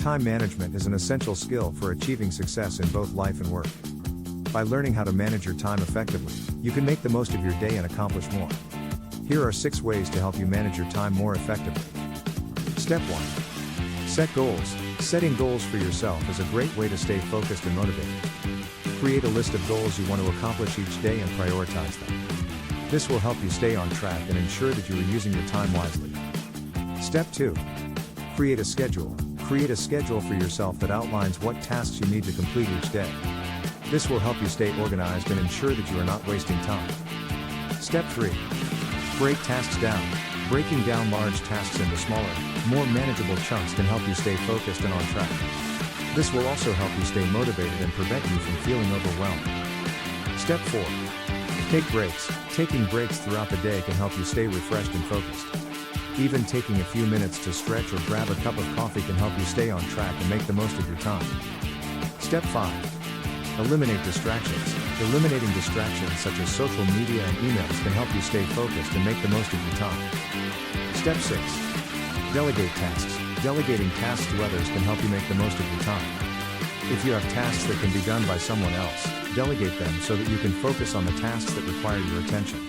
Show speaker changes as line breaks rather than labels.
Time management is an essential skill for achieving success in both life and work. By learning how to manage your time effectively, you can make the most of your day and accomplish more. Here are 6 ways to help you manage your time more effectively. Step 1. Set goals. Setting goals for yourself is a great way to stay focused and motivated. Create a list of goals you want to accomplish each day and prioritize them. This will help you stay on track and ensure that you are using your time wisely. Step 2. Create a schedule. Create a schedule for yourself that outlines what tasks you need to complete each day. This will help you stay organized and ensure that you are not wasting time. Step 3. Break tasks down. Breaking down large tasks into smaller, more manageable chunks can help you stay focused and on track. This will also help you stay motivated and prevent you from feeling overwhelmed. Step 4. Take breaks. Taking breaks throughout the day can help you stay refreshed and focused. Even taking a few minutes to stretch or grab a cup of coffee can help you stay on track and make the most of your time. Step 5. Eliminate distractions. Eliminating distractions such as social media and emails can help you stay focused and make the most of your time. Step 6. Delegate tasks. Delegating tasks to others can help you make the most of your time. If you have tasks that can be done by someone else, delegate them so that you can focus on the tasks that require your attention.